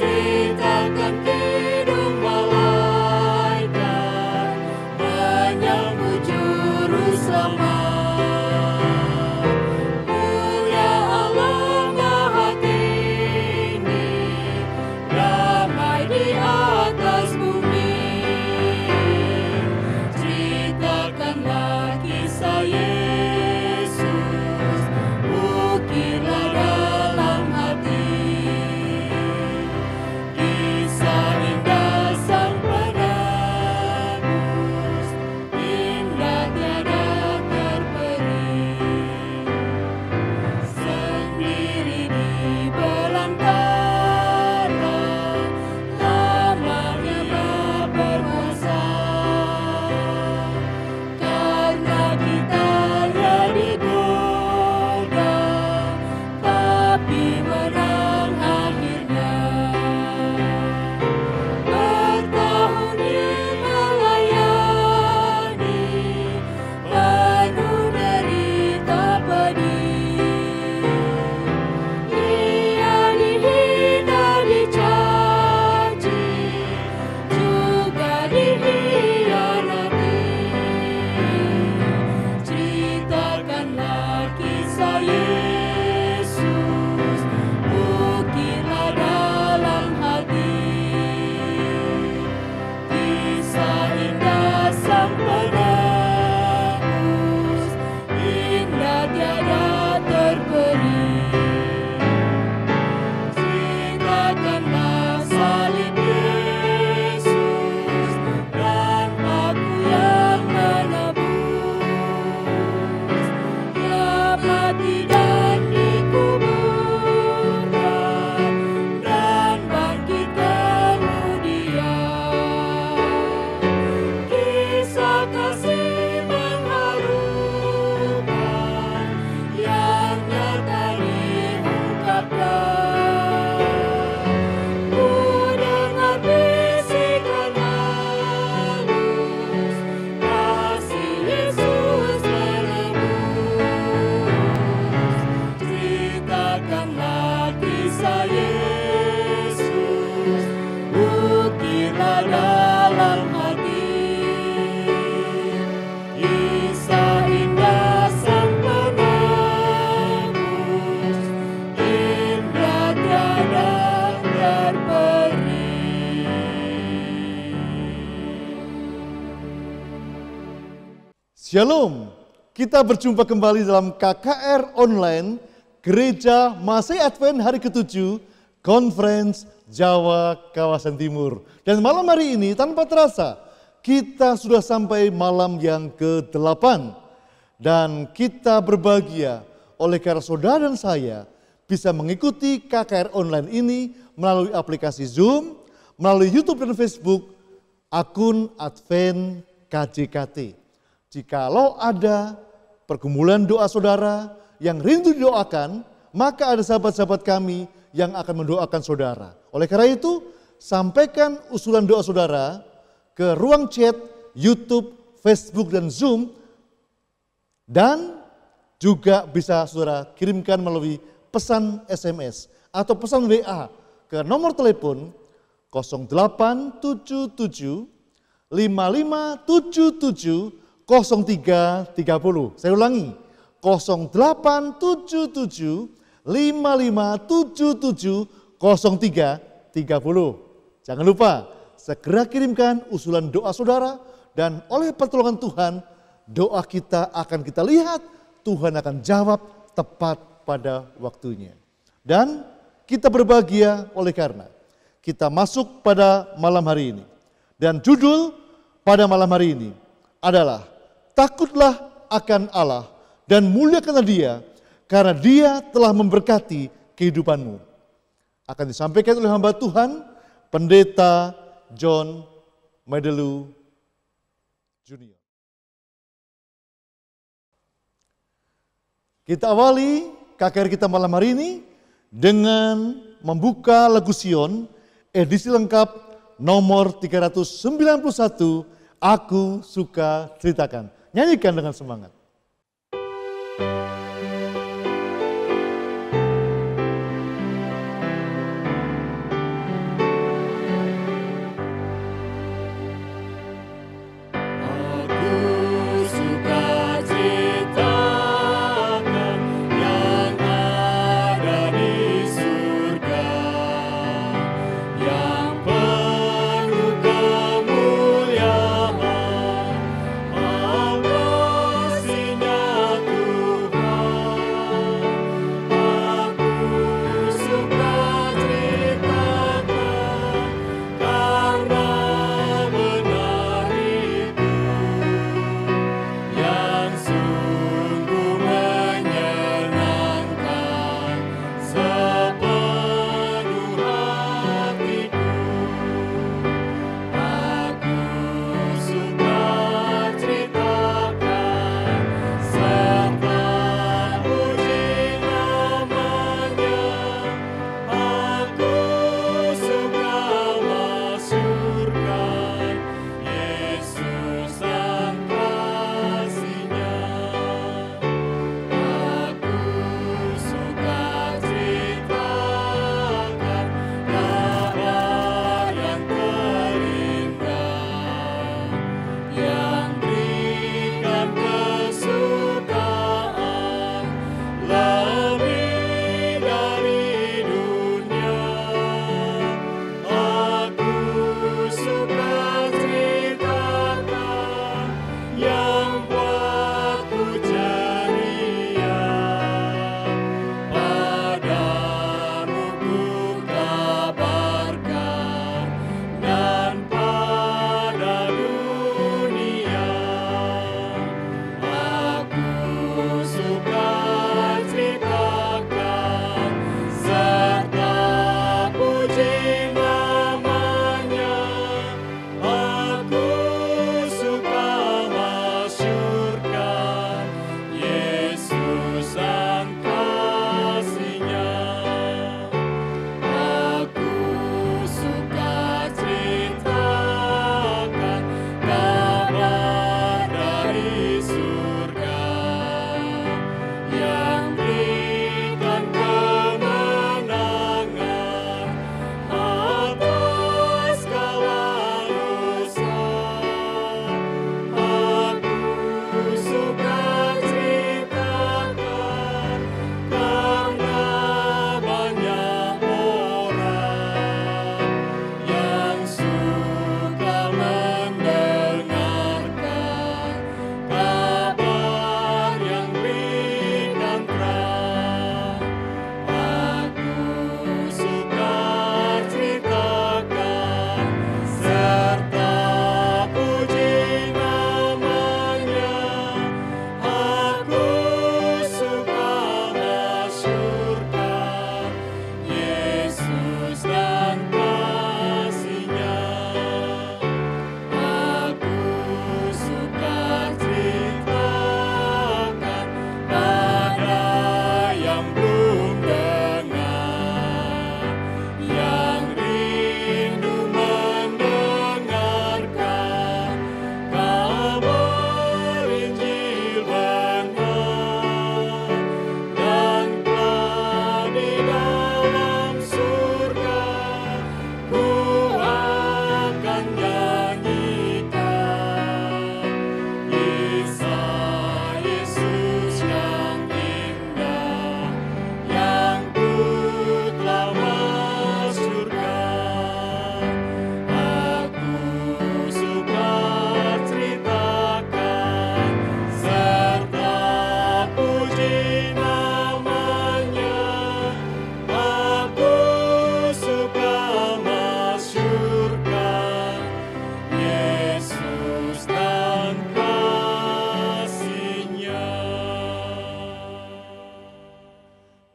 Ceritakan kidung malaikat menyambut juru selamat. Mulia Allah Maha Tinggi, damai di atas bumi. Ceritakanlah kisah Yesus, ukirlah dalam hati. Kisah indah sang penebus, indah tiada terperi. Sendiri di belantara, lamanya Bapa berkuasa. Karena kitanya digoda, tapi menang akhirnya. Bertahun melayani, penuh derita pedih. Ia dihina, dicaci, juga dihianati. Ceritakanlah kisah Yesus, ukirlah dalam hati. Kisah indah sang penebus, indah tiada terperi. Ceritakanlah salib Yesus dan paku yang menebus. Ia mati dan dikuburkan dan bangkit kemudian. Kisah kasih mengharukan yang nyata diungkapkan. Ku dengar bisikan halus, kasih Yesus menebus. Ceritakanlah kisah Yesus, ukirlah dalam hati. Kisah indah sang penebus, indah tiada terperi. Shalom, kita berjumpa kembali dalam KKR Online Gereja Masih Advent hari ke-7 Conference Jawa Kawasan Timur. Dan malam hari ini tanpa terasa kita sudah sampai malam yang ke-8. Dan kita berbahagia oleh karena saudara dan saya bisa mengikuti KKR Online ini melalui aplikasi Zoom, melalui YouTube dan Facebook, akun Advent KJKT. Jikalau ada pergumulan doa saudara yang rindu didoakan, maka ada sahabat-sahabat kami yang akan mendoakan saudara. Oleh karena itu, sampaikan usulan doa saudara ke ruang chat YouTube, Facebook, dan Zoom, dan juga bisa saudara kirimkan melalui pesan SMS atau pesan WA ke nomor telepon 0877 5577 0330. Saya ulangi, 0877 5577 0330. Jangan lupa segera kirimkan usulan doa saudara, dan oleh pertolongan Tuhan doa kita akan kita lihat Tuhan akan jawab tepat pada waktunya. Dan kita berbahagia oleh karena kita masuk pada malam hari ini. Dan judul pada malam hari ini adalah takutlah akan Allah dan muliakanlah Dia karena Dia telah memberkati kehidupanmu. Akan disampaikan oleh hamba Tuhan, Pendeta John Medelu Junior. Kita awali KKR kita malam hari ini dengan membuka lagu Sion edisi lengkap nomor 391, Aku Suka Ceritakan. Nyanyikan dengan semangat.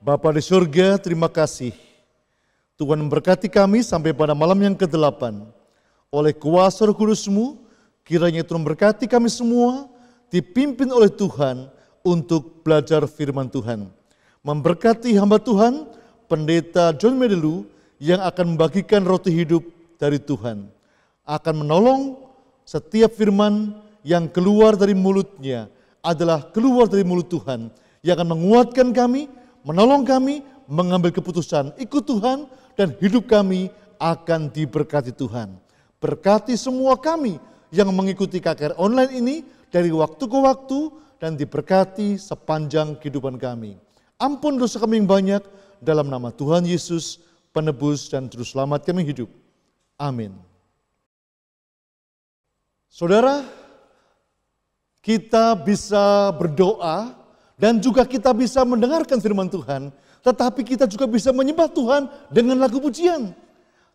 Bapa di surga, terima kasih. Tuhan memberkati kami sampai pada malam yang ke-8. Oleh kuasa Roh Kudus-Mu, kiranya Tuhan memberkati kami semua, dipimpin oleh Tuhan untuk belajar firman Tuhan. Memberkati hamba Tuhan, Pendeta John Medelu, yang akan membagikan roti hidup dari Tuhan. Akan menolong setiap firman yang keluar dari mulutnya adalah keluar dari mulut Tuhan, yang akan menguatkan kami, menolong kami, mengambil keputusan ikut Tuhan, dan hidup kami akan diberkati Tuhan. Berkati semua kami yang mengikuti KKR online ini dari waktu ke waktu, dan diberkati sepanjang kehidupan kami. Ampun dosa kami yang banyak, dalam nama Tuhan Yesus, penebus dan juru selamat kami hidup. Amin. Saudara, kita bisa berdoa dan juga kita bisa mendengarkan firman Tuhan, tetapi kita juga bisa menyembah Tuhan dengan lagu pujian.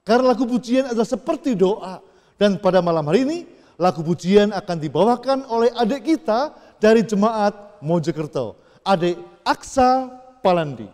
Karena lagu pujian adalah seperti doa. Dan pada malam hari ini, lagu pujian akan dibawakan oleh adik kita dari jemaat Mojokerto, adik Aksa Palandi.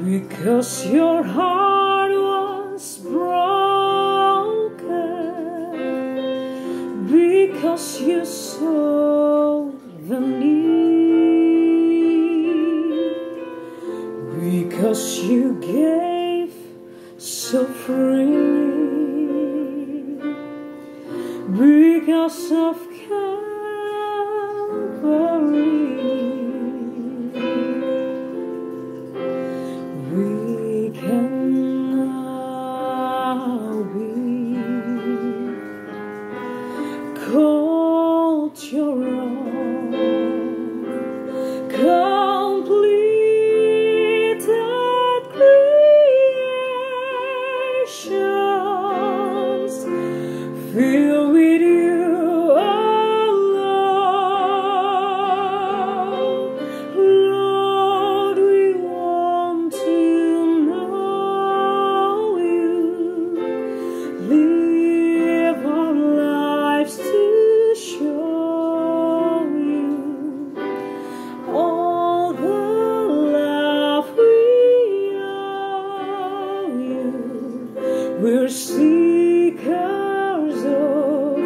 Because your heart was broken, because you saw the need, because you gave so freely, because of Calvary. We're seekers of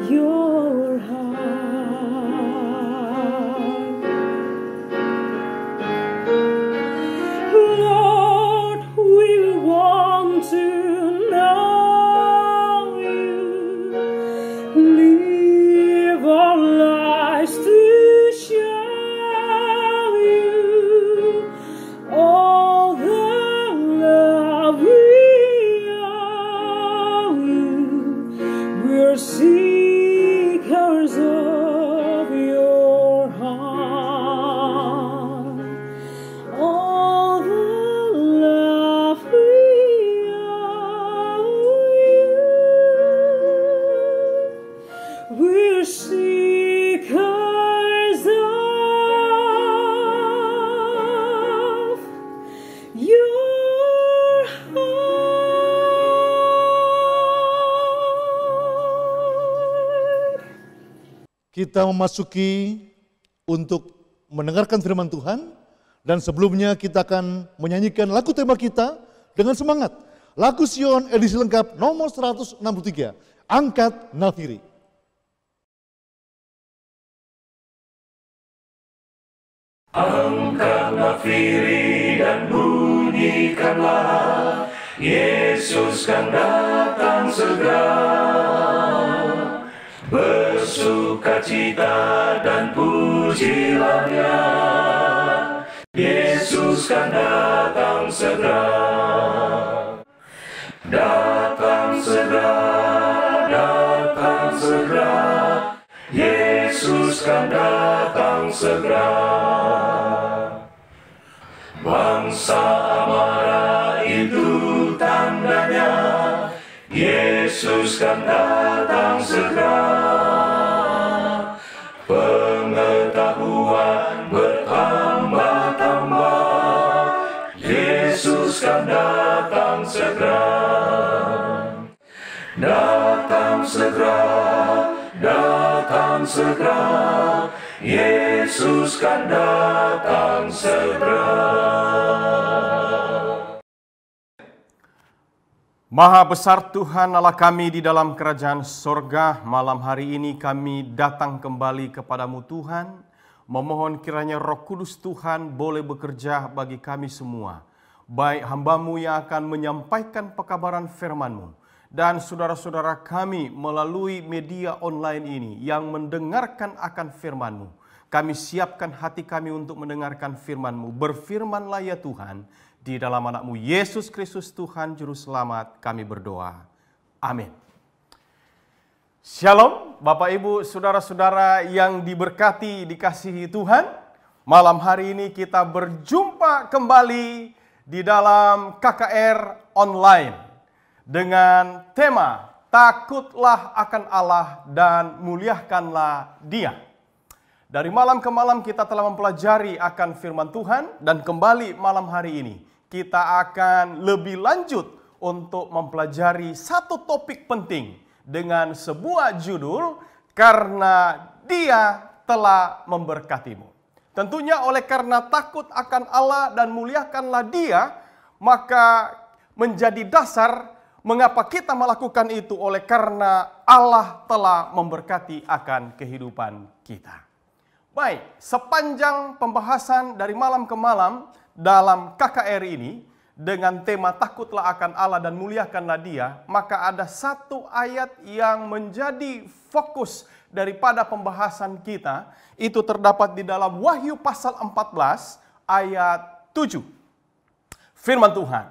your heart. Lord, we want to know you. Live our lives to show you all the love we owe kita memasuki untuk mendengarkan firman Tuhan. Dan sebelumnya kita akan menyanyikan lagu tema kita dengan semangat. Lagu Sion edisi lengkap nomor 163, Angkat Nafiri. Angkat nafiri dan bunyikanlah, Yesus kan datang segera. Bersukacita dan pujilah Dia, Yesus kan datang segera. Datang segera, datang segera, Yesus kan datang segera. Bangsa marah itu tandanya, Yesus kan datang segera. Pengetahuan bertambah-tambah, Yesus kan datang segera. Datang segera, datang segera, Yesus kan datang segera. Maha besar Tuhan Allah kami di dalam kerajaan sorga, malam hari ini kami datang kembali kepadamu Tuhan, memohon kiranya Roh Kudus Tuhan boleh bekerja bagi kami semua, baik hamba-Mu yang akan menyampaikan pekabaran firman-Mu, dan saudara-saudara kami melalui media online ini yang mendengarkan akan firman-Mu. Kami siapkan hati kami untuk mendengarkan firman-Mu. Berfirmanlah ya Tuhan, di dalam anak-Mu Yesus Kristus Tuhan Juru Selamat kami berdoa. Amin. Shalom Bapak Ibu saudara-saudara yang diberkati dikasihi Tuhan. Malam hari ini kita berjumpa kembali di dalam KKR online dengan tema Takutlah akan Allah dan muliakanlah Dia. Dari malam ke malam kita telah mempelajari akan firman Tuhan, dan kembali malam hari ini kita akan lebih lanjut untuk mempelajari satu topik penting dengan sebuah judul, Karena Dia telah memberkatimu. Tentunya oleh karena takut akan Allah dan muliakanlah Dia, maka menjadi dasar mengapa kita melakukan itu, oleh karena Allah telah memberkati akan kehidupan kita. Baik, sepanjang pembahasan dari malam ke malam dalam KKR ini dengan tema takutlah akan Allah dan muliakanlah Dia, maka ada satu ayat yang menjadi fokus daripada pembahasan kita, itu terdapat di dalam Wahyu pasal 14 ayat 7. Firman Tuhan.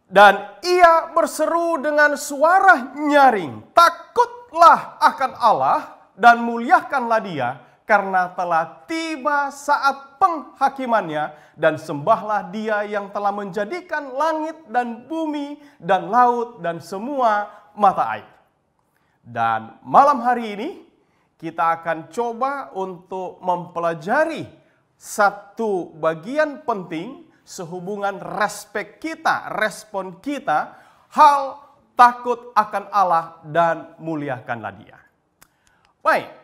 Dan ia berseru dengan suara nyaring, takutlah akan Allah dan muliakanlah Dia, karena telah tiba saat penghakimannya, dan sembahlah Dia yang telah menjadikan langit dan bumi dan laut dan semua mata air. Dan malam hari ini kita akan coba untuk mempelajari satu bagian penting sehubungan respek kita, respon kita, hal takut akan Allah dan muliakanlah Dia. Baik.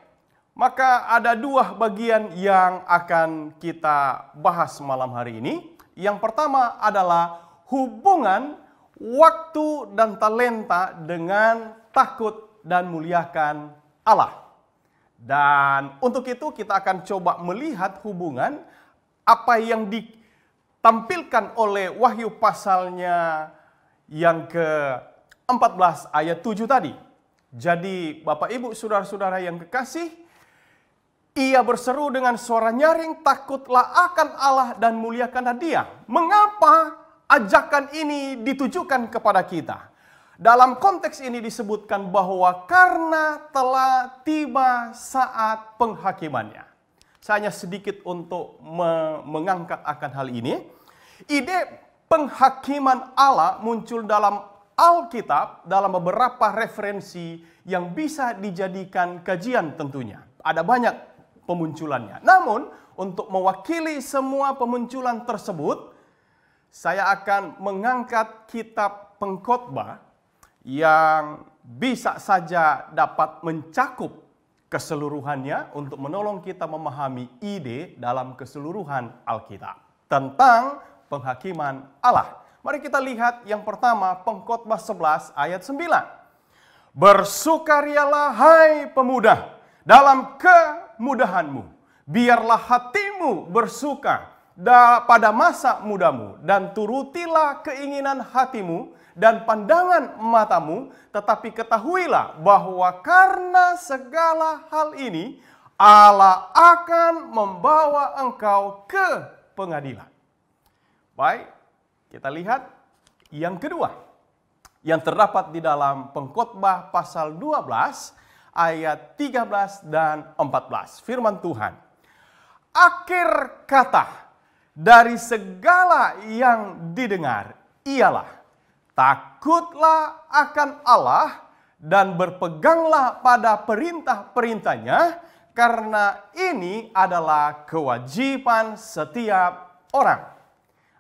Maka ada dua bagian yang akan kita bahas malam hari ini. Yang pertama adalah hubungan waktu dan talenta dengan takut dan muliakan Allah. Dan untuk itu kita akan coba melihat hubungan apa yang ditampilkan oleh Wahyu pasalnya yang ke-14 ayat 7 tadi. Jadi Bapak Ibu saudara-saudara yang kekasih, ia berseru dengan suara nyaring, takutlah akan Allah dan muliakanlah Dia. Mengapa ajakan ini ditujukan kepada kita? Dalam konteks ini disebutkan bahwa karena telah tiba saat penghakimannya. Saya hanya sedikit untuk mengangkat akan hal ini. Ide penghakiman Allah muncul dalam Alkitab dalam beberapa referensi yang bisa dijadikan kajian tentunya. Ada banyak pemunculannya. Namun, untuk mewakili semua pemunculan tersebut, saya akan mengangkat kitab Pengkhotbah yang bisa saja dapat mencakup keseluruhannya untuk menolong kita memahami ide dalam keseluruhan Alkitab tentang penghakiman Allah. Mari kita lihat yang pertama, Pengkhotbah 11 ayat 9. Bersukarialah hai pemuda dalam kemudahanmu, biarlah hatimu bersuka pada masa mudamu, dan turutilah keinginan hatimu dan pandangan matamu, tetapi ketahuilah bahwa karena segala hal ini Allah akan membawa engkau ke pengadilan. Baik, kita lihat yang kedua yang terdapat di dalam Pengkhotbah pasal 12 ayat 13 dan 14. Firman Tuhan, akhir kata dari segala yang didengar ialah takutlah akan Allah dan berpeganglah pada perintah-perintahnya, karena ini adalah kewajiban setiap orang.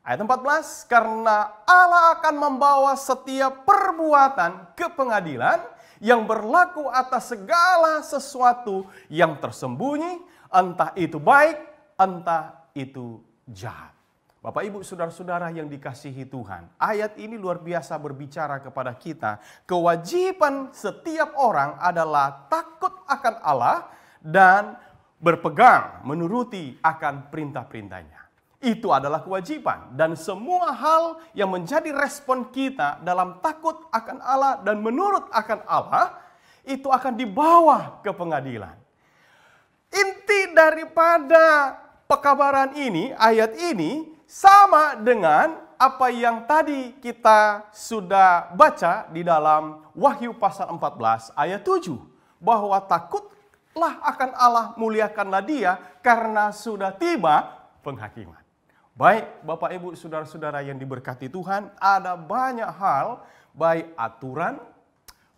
Ayat 14, karena Allah akan membawa setiap perbuatan ke pengadilan yang berlaku atas segala sesuatu yang tersembunyi, entah itu baik, entah itu jahat. Bapak, Ibu, Saudara-saudara yang dikasihi Tuhan, ayat ini luar biasa berbicara kepada kita. Kewajiban setiap orang adalah takut akan Allah dan berpegang menuruti akan perintah-perintahnya. Itu adalah kewajiban, dan semua hal yang menjadi respon kita dalam takut akan Allah dan menurut akan Allah itu akan dibawa ke pengadilan. Inti daripada pekabaran ini, ayat ini sama dengan apa yang tadi kita sudah baca di dalam Wahyu pasal 14 ayat 7, bahwa takutlah akan Allah, muliakanlah Dia karena sudah tiba penghakiman. Baik, Bapak, Ibu, Saudara-saudara yang diberkati Tuhan, ada banyak hal, baik aturan,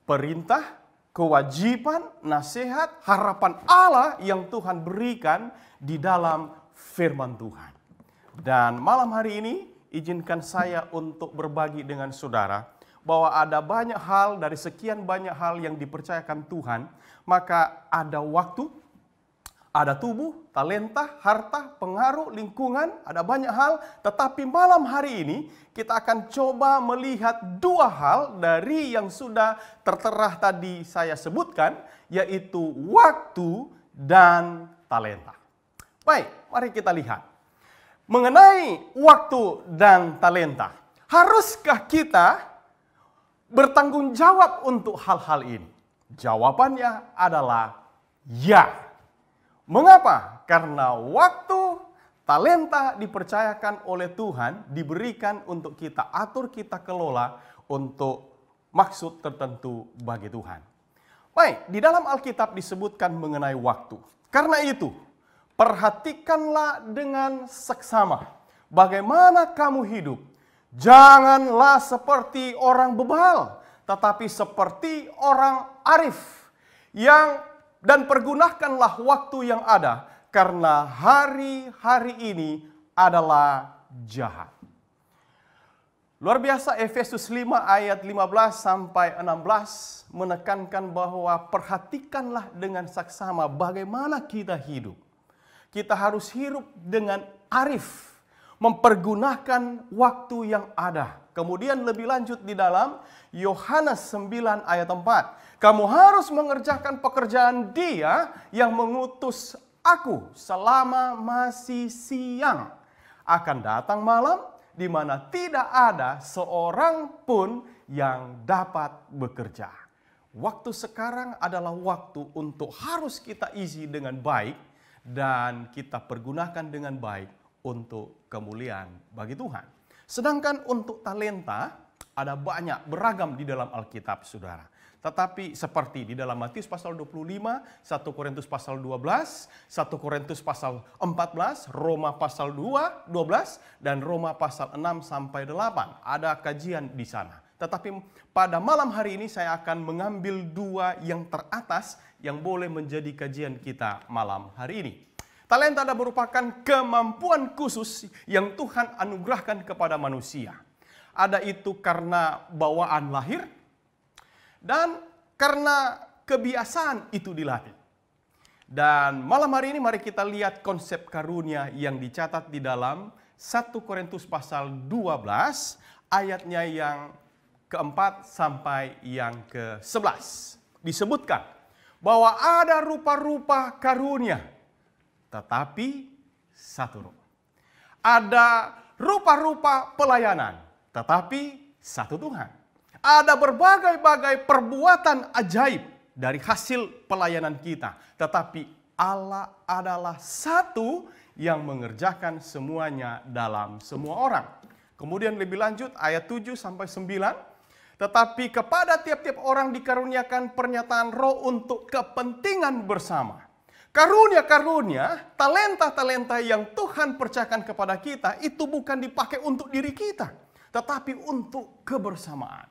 perintah, kewajiban, nasihat, harapan Allah yang Tuhan berikan di dalam firman Tuhan. Dan malam hari ini, izinkan saya untuk berbagi dengan saudara bahwa ada banyak hal, dari sekian banyak hal yang dipercayakan Tuhan, maka ada waktu, ada tubuh, talenta, harta, pengaruh, lingkungan, ada banyak hal. Tetapi malam hari ini kita akan coba melihat dua hal dari yang sudah tertera tadi saya sebutkan, yaitu waktu dan talenta. Baik, mari kita lihat. Mengenai waktu dan talenta, haruskah kita bertanggung jawab untuk hal-hal ini? Jawabannya adalah ya. Mengapa? Karena waktu, talenta dipercayakan oleh Tuhan, diberikan untuk kita atur, kita kelola untuk maksud tertentu bagi Tuhan. Baik, di dalam Alkitab disebutkan mengenai waktu. Karena itu, perhatikanlah dengan seksama bagaimana kamu hidup. Janganlah seperti orang bebal, tetapi seperti orang arif dan pergunakanlah waktu yang ada, karena hari-hari ini adalah jahat. Luar biasa, Efesus 5 ayat 15 sampai 16 menekankan bahwa perhatikanlah dengan saksama bagaimana kita hidup. Kita harus hidup dengan arif, mempergunakan waktu yang ada. Kemudian lebih lanjut di dalam Yohanes 9 ayat 4. Kamu harus mengerjakan pekerjaan Dia yang mengutus aku selama masih siang. Akan datang malam di mana tidak ada seorang pun yang dapat bekerja. Waktu sekarang adalah waktu untuk harus kita isi dengan baik dan kita pergunakan dengan baik untuk kemuliaan bagi Tuhan. Sedangkan untuk talenta ada banyak, beragam di dalam Alkitab, saudara. Tetapi seperti di dalam Matius pasal 25, 1 Korintus pasal 12, 1 Korintus pasal 14, Roma pasal 2, 12, dan Roma pasal 6 sampai 8. Ada kajian di sana. Tetapi pada malam hari ini saya akan mengambil dua yang teratas yang boleh menjadi kajian kita malam hari ini. Talenta adalah merupakan kemampuan khusus yang Tuhan anugerahkan kepada manusia. Ada itu karena bawaan lahir, dan karena kebiasaan itu dilatih. Dan malam hari ini mari kita lihat konsep karunia yang dicatat di dalam 1 Korintus pasal 12 ayatnya yang keempat sampai yang ke-11. Disebutkan bahwa ada rupa-rupa karunia, tetapi satu roh. Ada rupa-rupa pelayanan, tetapi satu Tuhan. Ada berbagai-bagai perbuatan ajaib dari hasil pelayanan kita, tetapi Allah adalah satu yang mengerjakan semuanya dalam semua orang. Kemudian lebih lanjut ayat 7 sampai 9, tetapi kepada tiap-tiap orang dikaruniakan pernyataan roh untuk kepentingan bersama. Karunia-karunia, talenta-talenta yang Tuhan percayakan kepada kita itu bukan dipakai untuk diri kita, tetapi untuk kebersamaan.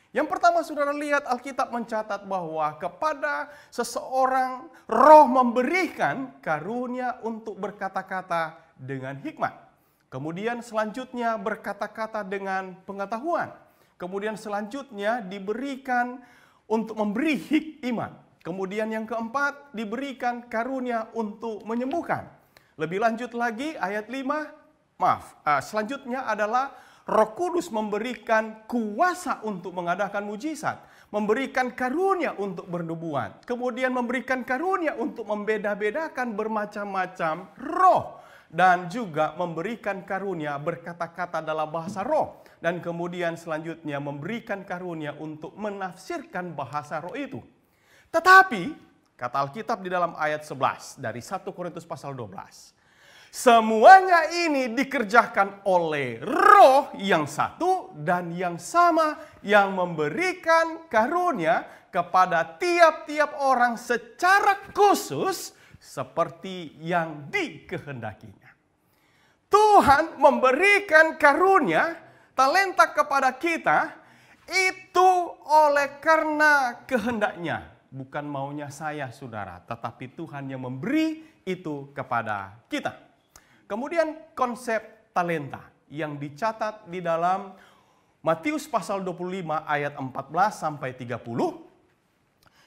Yang pertama, saudara lihat Alkitab mencatat bahwa kepada seseorang roh memberikan karunia untuk berkata-kata dengan hikmat. Kemudian selanjutnya berkata-kata dengan pengetahuan. Kemudian selanjutnya diberikan untuk memberi iman. Kemudian yang keempat diberikan karunia untuk menyembuhkan. Lebih lanjut lagi ayat 5, selanjutnya adalah Roh Kudus memberikan kuasa untuk mengadakan mujizat, memberikan karunia untuk bernubuat, kemudian memberikan karunia untuk membeda-bedakan bermacam-macam roh, dan juga memberikan karunia berkata-kata dalam bahasa roh, dan kemudian selanjutnya memberikan karunia untuk menafsirkan bahasa roh itu. Tetapi, kata Alkitab di dalam ayat 11 dari 1 Korintus pasal 12, semuanya ini dikerjakan oleh roh yang satu dan yang sama yang memberikan karunia kepada tiap-tiap orang secara khusus seperti yang dikehendakinya. Tuhan memberikan karunia, talenta kepada kita itu oleh karena kehendaknya. Bukan maunya saya, saudara, tetapi Tuhan yang memberi itu kepada kita. Kemudian konsep talenta yang dicatat di dalam Matius pasal 25 ayat 14 sampai 30.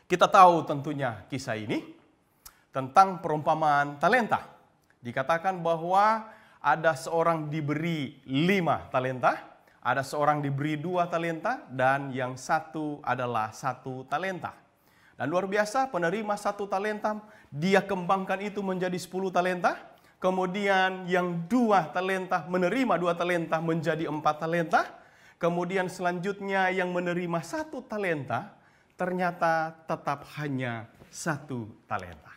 Kita tahu tentunya kisah ini tentang perumpamaan talenta. Dikatakan bahwa ada seorang diberi 5 talenta, ada seorang diberi 2 talenta, dan yang satu adalah 1 talenta. Dan luar biasa, penerima 1 talenta, dia kembangkan itu menjadi 10 talenta. Kemudian yang 2 talenta menerima 2 talenta menjadi 4 talenta. Kemudian selanjutnya yang menerima 1 talenta ternyata tetap hanya 1 talenta.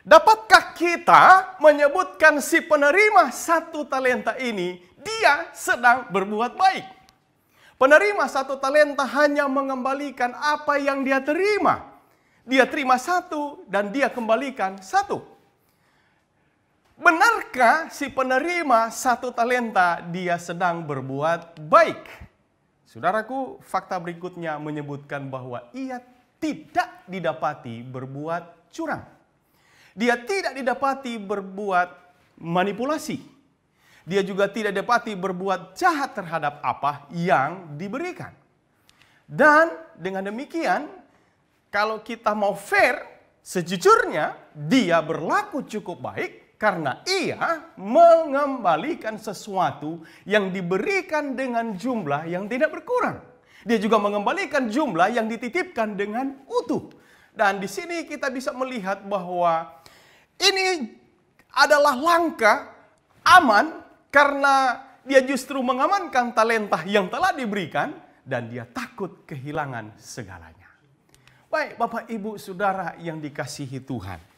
Dapatkah kita menyebutkan si penerima 1 talenta ini dia sedang berbuat baik? Penerima 1 talenta hanya mengembalikan apa yang dia terima. Dia terima 1 dan dia kembalikan 1. Benarkah si penerima 1 talenta dia sedang berbuat baik? Saudaraku, fakta berikutnya menyebutkan bahwa ia tidak didapati berbuat curang. Dia tidak didapati berbuat manipulasi. Dia juga tidak didapati berbuat jahat terhadap apa yang diberikan. Dan dengan demikian, kalau kita mau fair, sejujurnya dia berlaku cukup baik, karena ia mengembalikan sesuatu yang diberikan dengan jumlah yang tidak berkurang. Dia juga mengembalikan jumlah yang dititipkan dengan utuh. Dan di sini kita bisa melihat bahwa ini adalah langkah aman karena dia justru mengamankan talenta yang telah diberikan dan dia takut kehilangan segalanya. Baik, Bapak, Ibu, Saudara yang dikasihi Tuhan.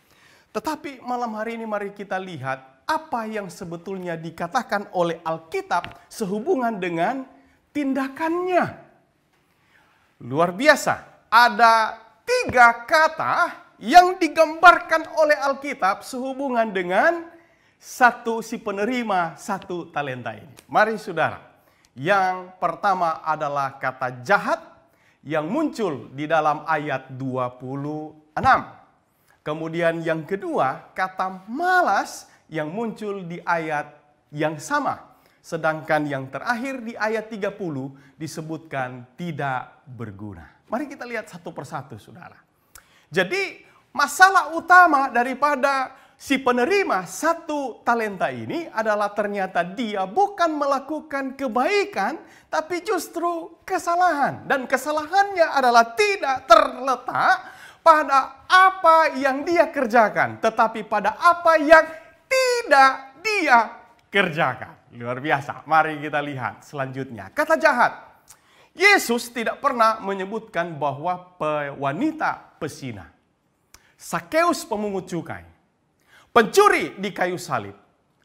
Tetapi malam hari ini mari kita lihat apa yang sebetulnya dikatakan oleh Alkitab sehubungan dengan tindakannya. Luar biasa, ada 3 kata yang digambarkan oleh Alkitab sehubungan dengan si penerima 1 talenta ini. Mari saudara, yang pertama adalah kata jahat yang muncul di dalam ayat 26. Kemudian yang kedua, kata malas yang muncul di ayat yang sama. Sedangkan yang terakhir di ayat 30 disebutkan tidak berguna. Mari kita lihat satu persatu, saudara. Jadi Masalah utama daripada si penerima 1 talenta ini adalah ternyata dia bukan melakukan kebaikan, tapi justru kesalahan. Dan kesalahannya adalah tidak terletak pada apa yang dia kerjakan, tetapi pada apa yang tidak dia kerjakan. Luar biasa. Mari kita lihat selanjutnya. Kata jahat. Yesus tidak pernah menyebutkan bahwa wanita pesina, Sakeus pemungut cukai, pencuri di kayu salib,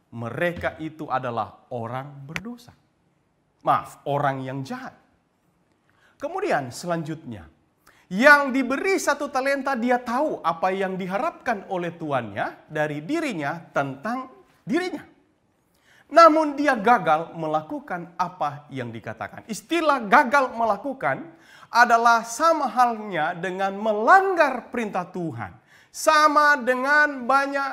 mereka itu adalah orang berdosa. Maaf, orang yang jahat. Kemudian selanjutnya, yang diberi 1 talenta dia tahu apa yang diharapkan oleh tuannya dari dirinya tentang dirinya. Namun dia gagal melakukan apa yang dikatakan. Istilah gagal melakukan adalah sama halnya dengan melanggar perintah Tuhan. Sama dengan banyak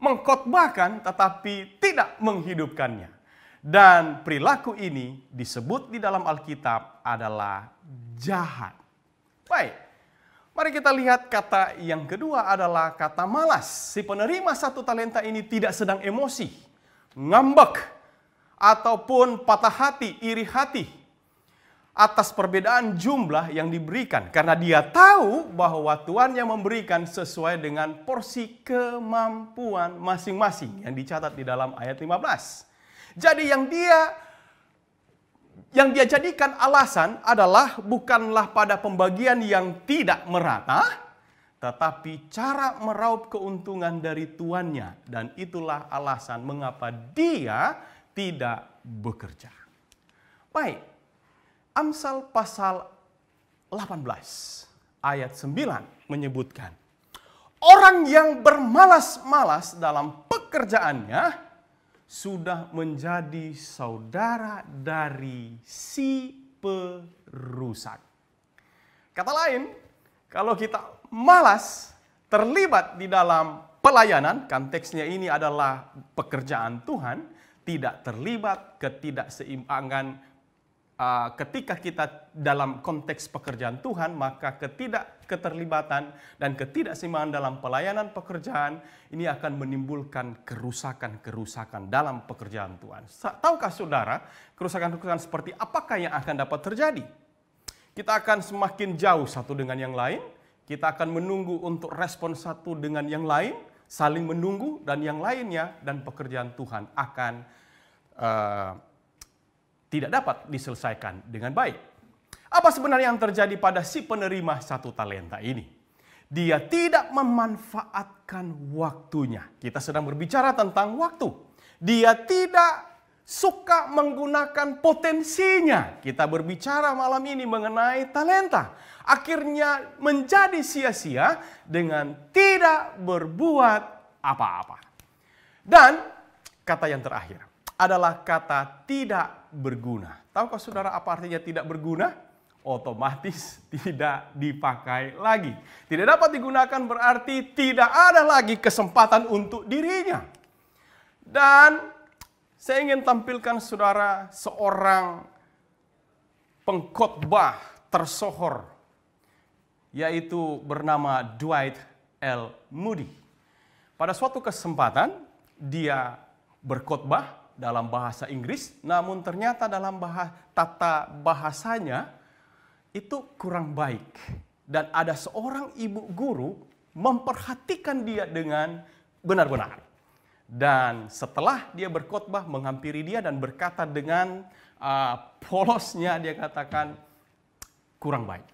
mengkhotbahkan tetapi tidak menghidupkannya. Dan perilaku ini disebut di dalam Alkitab adalah jahat. Baik, mari kita lihat kata yang kedua adalah kata malas. Si penerima 1 talenta ini tidak sedang emosi, ngambek, ataupun patah hati, iri hati atas perbedaan jumlah yang diberikan. Karena dia tahu bahwa Tuhan yang memberikan sesuai dengan porsi kemampuan masing-masing yang dicatat di dalam ayat 15. Jadi yang dia jadikan alasan adalah bukanlah pada pembagian yang tidak merata, tetapi cara meraup keuntungan dari tuannya. Dan itulah alasan mengapa dia tidak bekerja. Baik. Amsal pasal 18 ayat 9 menyebutkan, orang yang bermalas-malas dalam pekerjaannya sudah menjadi saudara dari si perusak. Kata lain, kalau kita malas terlibat di dalam pelayanan, konteksnya ini adalah pekerjaan Tuhan, tidak terlibat ketidakseimbangan. Ketika kita dalam konteks pekerjaan Tuhan, maka keterlibatan dan ketidakseimbangan dalam pelayanan pekerjaan ini akan menimbulkan kerusakan-kerusakan dalam pekerjaan Tuhan. Tahukah saudara, kerusakan-kerusakan seperti apakah yang akan dapat terjadi? Kita akan semakin jauh satu dengan yang lain, kita akan menunggu untuk respon satu dengan yang lain, saling menunggu dan yang lainnya, dan pekerjaan Tuhan akan tidak dapat diselesaikan dengan baik. Apa sebenarnya yang terjadi pada si penerima 1 talenta ini? Dia tidak memanfaatkan waktunya. Kita sedang berbicara tentang waktu. Dia tidak suka menggunakan potensinya. Kita berbicara malam ini mengenai talenta. Akhirnya menjadi sia-sia dengan tidak berbuat apa-apa. Dan kata yang terakhir adalah kata tidak berguna. Tahukah saudara apa artinya tidak berguna? Otomatis tidak dipakai lagi. Tidak dapat digunakan berarti tidak ada lagi kesempatan untuk dirinya. Dan saya ingin tampilkan saudara seorang pengkhotbah tersohor, yaitu bernama Dwight L. Moody. Pada suatu kesempatan dia berkhotbah dalam bahasa Inggris, namun ternyata dalam tata bahasanya itu kurang baik. Dan ada seorang ibu guru memperhatikan dia dengan benar-benar. Dan setelah dia berkhotbah menghampiri dia dan berkata dengan polosnya, dia katakan kurang baik.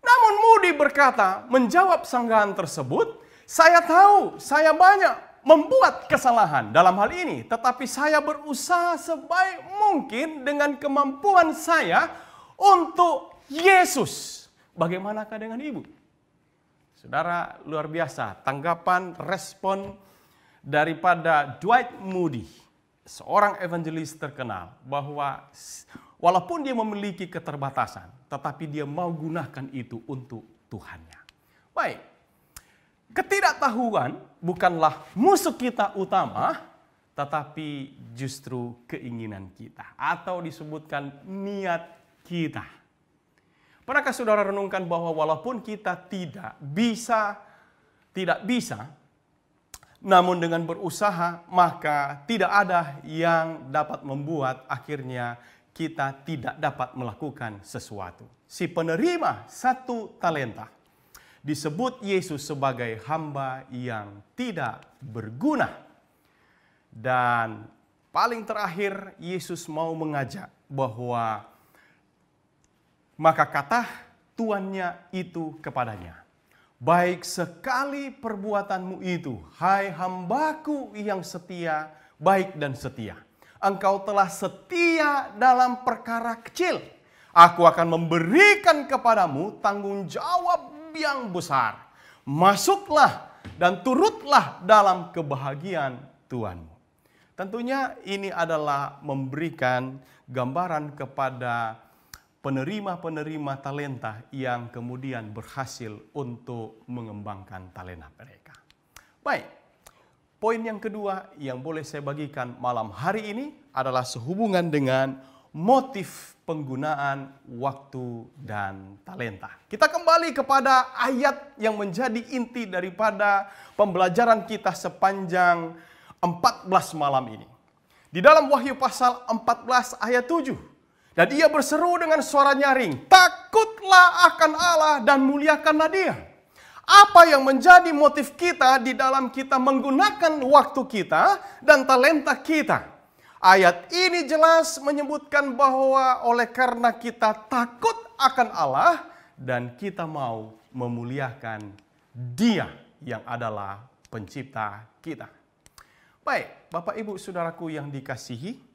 Namun Moody berkata, menjawab sanggahan tersebut, saya tahu saya banyak membuat kesalahan dalam hal ini, tetapi saya berusaha sebaik mungkin dengan kemampuan saya untuk Yesus. Bagaimanakah dengan ibu? Saudara, luar biasa tanggapan respon daripada Dwight Moody, seorang evangelis terkenal, bahwa walaupun dia memiliki keterbatasan, tetapi dia mau gunakan itu untuk Tuhannya. Baik. Ketidaktahuan bukanlah musuh kita utama, tetapi justru keinginan kita. Atau disebutkan niat kita. Pernahkah saudara renungkan bahwa walaupun kita tidak bisa, namun dengan berusaha maka tidak ada yang dapat membuat akhirnya kita tidak dapat melakukan sesuatu. Si penerima 1 talenta disebut Yesus sebagai hamba yang tidak berguna. Dan paling terakhir Yesus mau mengajak bahwa maka kata tuannya itu kepadanya, "Baik sekali perbuatanmu itu, hai hambaku yang setia, baik dan setia. Engkau telah setia dalam perkara kecil. Aku akan memberikan kepadamu tanggung jawab yang besar. Masuklah dan turutlah dalam kebahagiaan Tuhanmu." Tentunya ini adalah memberikan gambaran kepada penerima-penerima talenta yang kemudian berhasil untuk mengembangkan talenta mereka. Baik, poin yang kedua yang boleh saya bagikan malam hari ini adalah sehubungan dengan motif penggunaan waktu dan talenta. Kita kembali kepada ayat yang menjadi inti daripada pembelajaran kita sepanjang 14 malam ini. Di dalam Wahyu pasal 14 ayat 7. Dan ia berseru dengan suara nyaring, "Takutlah akan Allah dan muliakanlah Dia." Apa yang menjadi motif kita di dalam kita menggunakan waktu kita dan talenta kita? Ayat ini jelas menyebutkan bahwa oleh karena kita takut akan Allah dan kita mau memuliakan Dia yang adalah pencipta kita. Baik, Bapak Ibu Saudaraku yang dikasihi,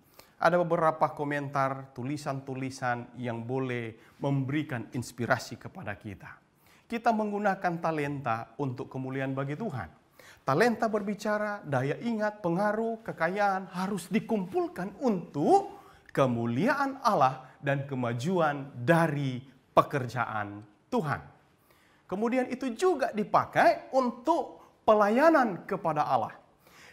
ada beberapa komentar, tulisan-tulisan yang boleh memberikan inspirasi kepada kita. Kita menggunakan talenta untuk kemuliaan bagi Tuhan. Talenta berbicara, daya ingat, pengaruh, kekayaan harus dikumpulkan untuk kemuliaan Allah dan kemajuan dari pekerjaan Tuhan. Kemudian itu juga dipakai untuk pelayanan kepada Allah.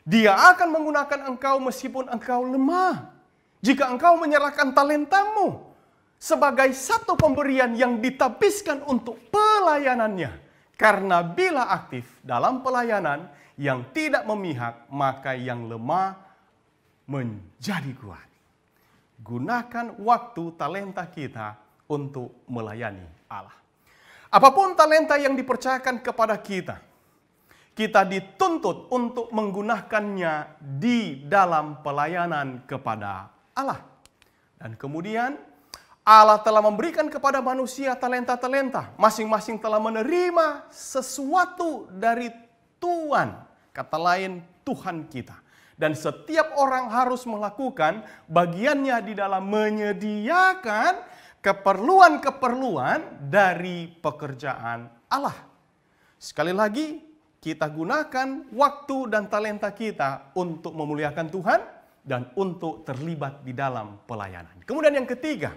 Dia akan menggunakan engkau meskipun engkau lemah. Jika engkau menyerahkan talentamu sebagai satu pemberian yang ditabiskan untuk pelayanannya. Karena bila aktif dalam pelayanan yang tidak memihak, maka yang lemah menjadi kuat. Gunakan waktu talenta kita untuk melayani Allah. Apapun talenta yang dipercayakan kepada kita, kita dituntut untuk menggunakannya di dalam pelayanan kepada Allah. Dan kemudian Allah telah memberikan kepada manusia talenta-talenta. Masing-masing telah menerima sesuatu dari Tuhan. Kata lain, Tuhan kita. Dan setiap orang harus melakukan bagiannya di dalam menyediakan keperluan-keperluan dari pekerjaan Allah. Sekali lagi, kita gunakan waktu dan talenta kita untuk memuliakan Tuhan dan untuk terlibat di dalam pelayanan. Kemudian yang ketiga,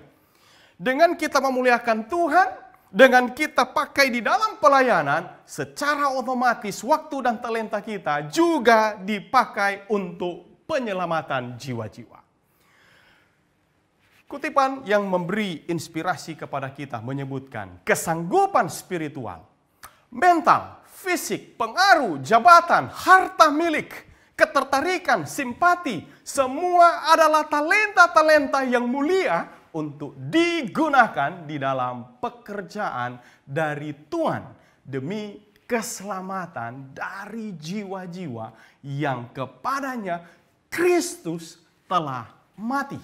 dengan kita memuliakan Tuhan, dengan kita pakai di dalam pelayanan, secara otomatis waktu dan talenta kita juga dipakai untuk penyelamatan jiwa-jiwa. Kutipan yang memberi inspirasi kepada kita menyebutkan kesanggupan spiritual, mental, fisik, pengaruh, jabatan, harta milik, ketertarikan, simpati, semua adalah talenta-talenta yang mulia untuk digunakan di dalam pekerjaan dari Tuhan demi keselamatan dari jiwa-jiwa yang kepadanya Kristus telah mati.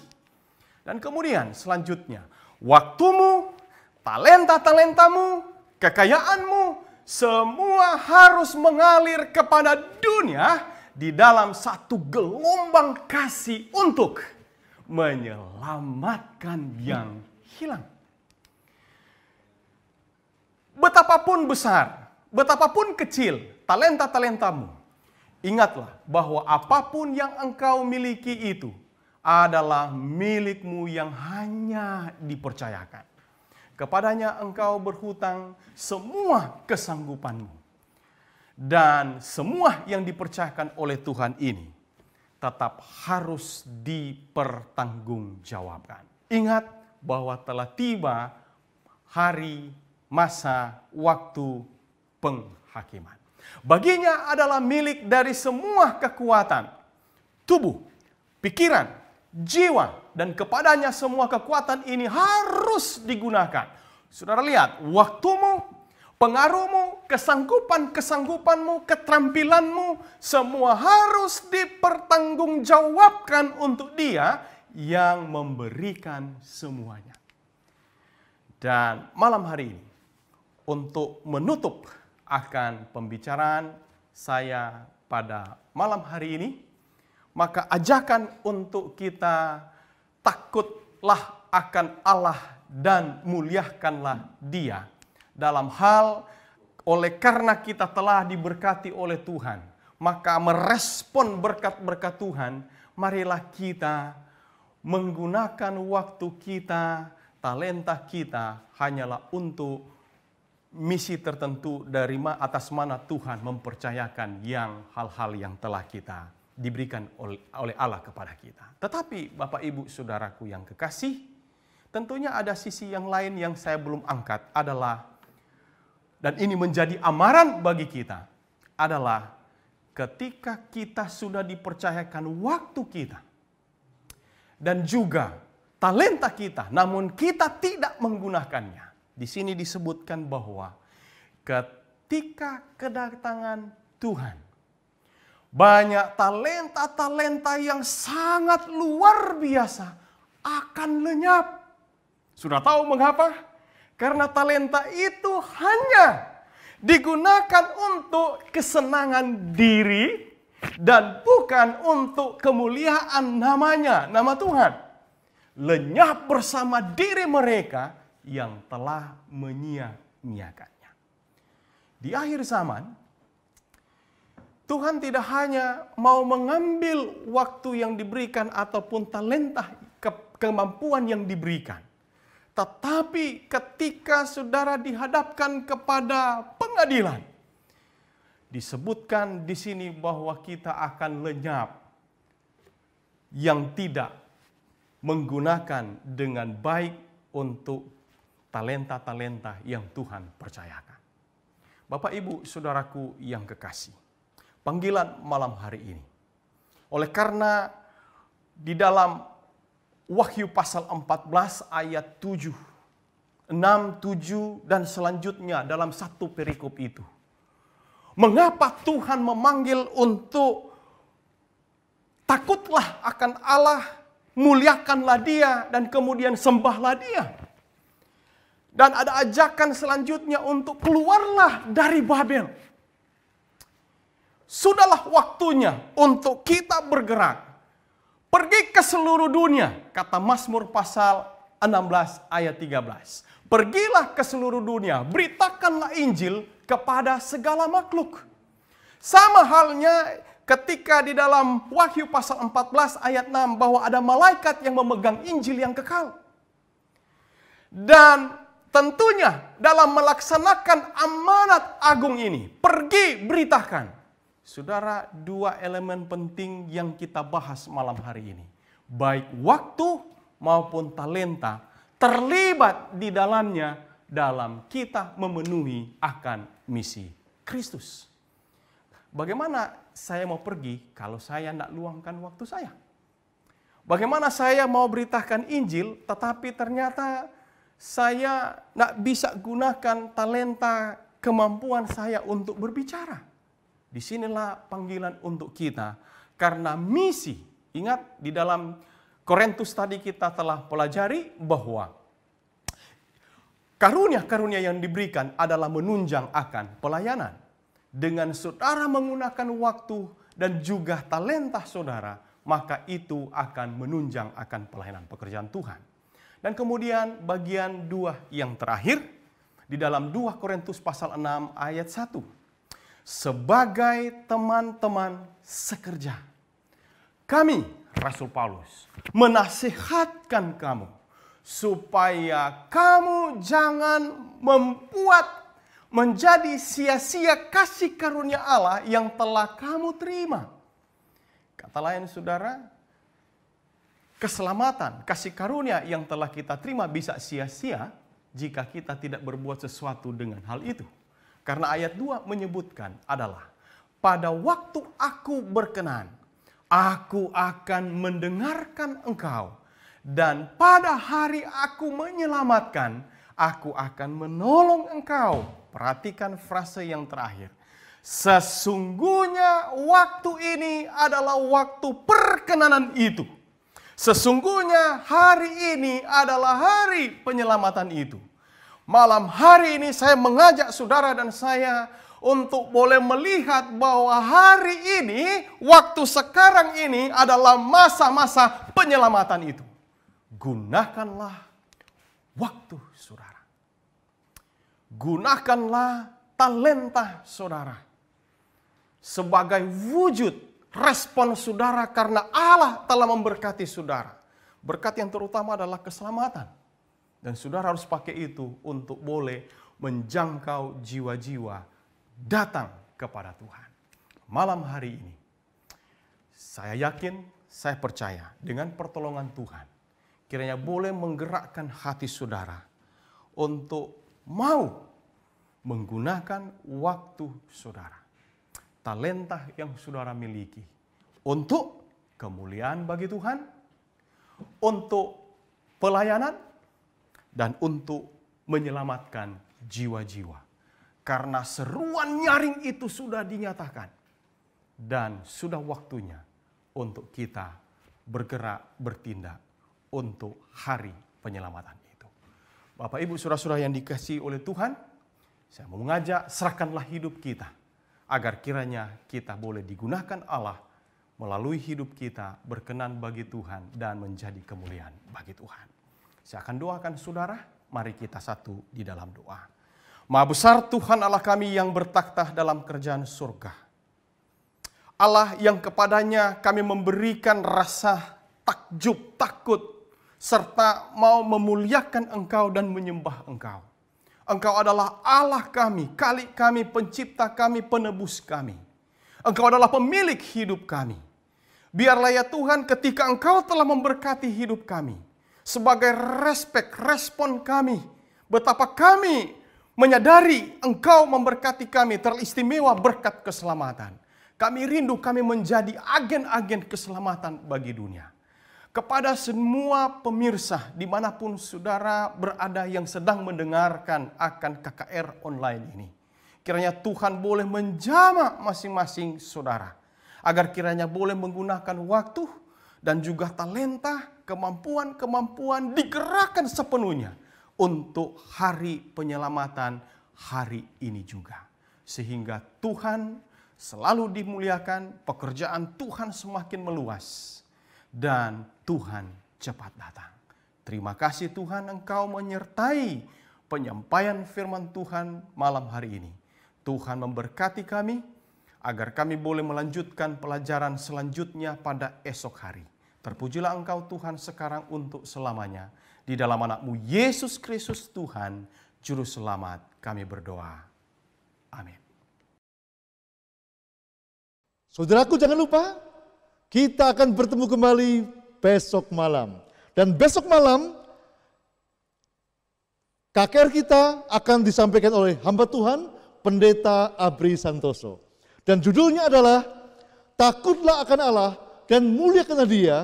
Dan kemudian selanjutnya, waktumu, talenta-talentamu, kekayaanmu, semua harus mengalir kepada dunia di dalam satu gelombang kasih untuk menyelamatkan yang hilang. Betapapun besar, betapapun kecil talenta-talentamu, ingatlah bahwa apapun yang engkau miliki itu adalah milikmu yang hanya dipercayakan. Kepadanya engkau berhutang semua kesanggupanmu. Dan semua yang dipercayakan oleh Tuhan ini tetap harus dipertanggungjawabkan. Ingat bahwa telah tiba hari, masa, waktu penghakiman. Baginya adalah milik dari semua kekuatan, tubuh, pikiran, jiwa, dan kepadanya semua kekuatan ini harus digunakan. Saudara lihat, waktumu, pengaruhmu, kesanggupanmu, keterampilanmu, semua harus dipertanggungjawabkan untuk Dia yang memberikan semuanya. Dan malam hari ini, untuk menutup akan pembicaraan saya pada malam hari ini, maka ajakan untuk kita takutlah akan Allah dan muliakanlah Dia dalam hal oleh karena kita telah diberkati oleh Tuhan, maka merespon berkat-berkat Tuhan, marilah kita menggunakan waktu kita, talenta kita hanyalah untuk misi tertentu dari atas mana Tuhan mempercayakan hal-hal yang telah kita diberikan oleh Allah kepada kita. Tetapi Bapak Ibu Saudaraku yang kekasih, tentunya ada sisi yang lain yang saya belum angkat adalah, dan ini menjadi amaran bagi kita, adalah ketika kita sudah dipercayakan waktu kita dan juga talenta kita, namun kita tidak menggunakannya. Di sini disebutkan bahwa ketika kedatangan Tuhan, banyak talenta-talenta yang sangat luar biasa akan lenyap. Sudah tahu mengapa? Karena talenta itu hanya digunakan untuk kesenangan diri dan bukan untuk kemuliaan namanya, nama Tuhan. Lenyap bersama diri mereka yang telah menyia-nyiakannya. Di akhir zaman, Tuhan tidak hanya mau mengambil waktu yang diberikan ataupun talenta kemampuan yang diberikan. Tetapi ketika saudara dihadapkan kepada pengadilan, disebutkan di sini bahwa kita akan lenyap yang tidak menggunakan dengan baik untuk talenta-talenta yang Tuhan percayakan. Bapak, Ibu, Saudaraku yang kekasih, panggilan malam hari ini, oleh karena di dalam Wahyu pasal 14 ayat 7, 6, 7, dan selanjutnya dalam satu perikop itu. Mengapa Tuhan memanggil untuk takutlah akan Allah, muliakanlah Dia, dan kemudian sembahlah Dia. Dan ada ajakan selanjutnya untuk keluarlah dari Babel. Sudahlah waktunya untuk kita bergerak. Pergi ke seluruh dunia, kata Mazmur pasal 16 ayat 13. Pergilah ke seluruh dunia, beritakanlah Injil kepada segala makhluk. Sama halnya ketika di dalam Wahyu pasal 14 ayat 6 bahwa ada malaikat yang memegang Injil yang kekal. Dan tentunya dalam melaksanakan amanat agung ini, pergi beritakan. Saudara, dua elemen penting yang kita bahas malam hari ini. Baik waktu maupun talenta terlibat di dalamnya dalam kita memenuhi akan misi Kristus. Bagaimana saya mau pergi kalau saya tidak luangkan waktu saya? Bagaimana saya mau beritakan Injil tetapi ternyata saya tidak bisa gunakan talenta kemampuan saya untuk berbicara? Disinilah panggilan untuk kita. Karena misi, ingat di dalam Korintus tadi kita telah pelajari bahwa karunia-karunia yang diberikan adalah menunjang akan pelayanan. Dengan saudara menggunakan waktu dan juga talenta saudara, maka itu akan menunjang akan pelayanan pekerjaan Tuhan. Dan kemudian bagian 2 yang terakhir, di dalam 2 Korintus pasal 6 ayat 1. Sebagai teman-teman sekerja, kami, Rasul Paulus, menasihatkan kamu supaya kamu jangan membuat menjadi sia-sia kasih karunia Allah yang telah kamu terima. Kata lain saudara, keselamatan, kasih karunia yang telah kita terima bisa sia-sia jika kita tidak berbuat sesuatu dengan hal itu. Karena ayat 2 menyebutkan adalah, pada waktu aku berkenan, aku akan mendengarkan engkau. Dan pada hari aku menyelamatkan, aku akan menolong engkau. Perhatikan frase yang terakhir. Sesungguhnya waktu ini adalah waktu perkenanan itu. Sesungguhnya hari ini adalah hari penyelamatan itu. Malam hari ini saya mengajak saudara dan saya untuk boleh melihat bahwa hari ini, waktu sekarang ini adalah masa-masa penyelamatan itu. Gunakanlah waktu saudara. Gunakanlah talenta saudara sebagai wujud respon saudara karena Allah telah memberkati saudara. Berkat yang terutama adalah keselamatan. Dan saudara harus pakai itu untuk boleh menjangkau jiwa-jiwa datang kepada Tuhan. Malam hari ini, saya yakin, saya percaya dengan pertolongan Tuhan, kiranya boleh menggerakkan hati saudara untuk mau menggunakan waktu saudara, talenta yang saudara miliki untuk kemuliaan bagi Tuhan, untuk pelayanan, dan untuk menyelamatkan jiwa-jiwa. Karena seruan nyaring itu sudah dinyatakan. Dan sudah waktunya untuk kita bergerak, bertindak untuk hari penyelamatan itu. Bapak, Ibu, saudara-saudara yang dikasihi oleh Tuhan, saya mau mengajak, serahkanlah hidup kita. Agar kiranya kita boleh digunakan Allah melalui hidup kita berkenan bagi Tuhan dan menjadi kemuliaan bagi Tuhan. Saya akan doakan saudara, mari kita satu di dalam doa. Maha besar Tuhan Allah kami yang bertakhta dalam kerajaan surga. Allah yang kepadanya kami memberikan rasa takjub, takut, serta mau memuliakan Engkau dan menyembah Engkau. Engkau adalah Allah kami, Khalik kami, pencipta kami, penebus kami. Engkau adalah pemilik hidup kami. Biarlah ya Tuhan ketika Engkau telah memberkati hidup kami, sebagai respon kami, betapa kami menyadari Engkau memberkati kami, teristimewa berkat keselamatan. Kami rindu kami menjadi agen-agen keselamatan bagi dunia. Kepada semua pemirsa dimanapun saudara berada yang sedang mendengarkan akan KKR online ini, kiranya Tuhan boleh menjamah masing-masing saudara, agar kiranya boleh menggunakan waktu dan juga talenta, kemampuan-kemampuan digerakkan sepenuhnya untuk hari penyelamatan hari ini juga. Sehingga Tuhan selalu dimuliakan, pekerjaan Tuhan semakin meluas, dan Tuhan cepat datang. Terima kasih Tuhan, Engkau menyertai penyampaian firman Tuhan malam hari ini. Tuhan memberkati kami, agar kami boleh melanjutkan pelajaran selanjutnya pada esok hari. Terpujilah Engkau Tuhan sekarang untuk selamanya. Di dalam anak-Mu Yesus Kristus Tuhan, Juru Selamat, kami berdoa. Amin. Saudaraku, jangan lupa, kita akan bertemu kembali besok malam. Dan besok malam, KKR kita akan disampaikan oleh hamba Tuhan, Pendeta Abri Santoso. Dan judulnya adalah, Takutlah akan Allah dan muliakanlah Dia,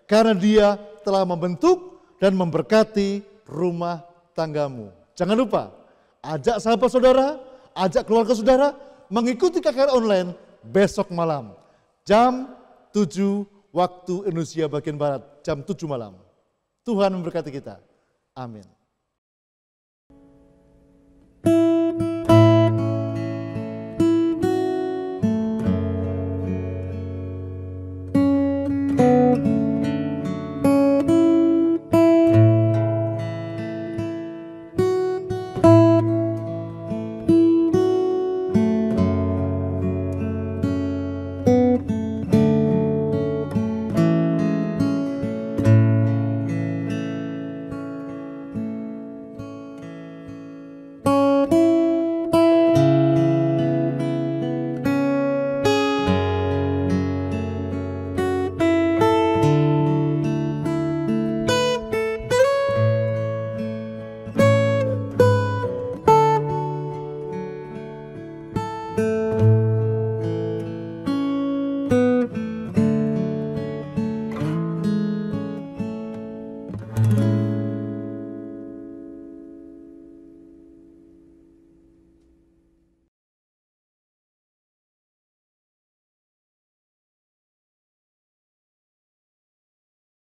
karena Dia telah membentuk dan memberkati rumah tanggamu. Jangan lupa, ajak sahabat saudara, ajak keluarga saudara mengikuti KKR online besok malam. Jam 7 waktu Indonesia bagian Barat, jam 7 malam. Tuhan memberkati kita. Amin.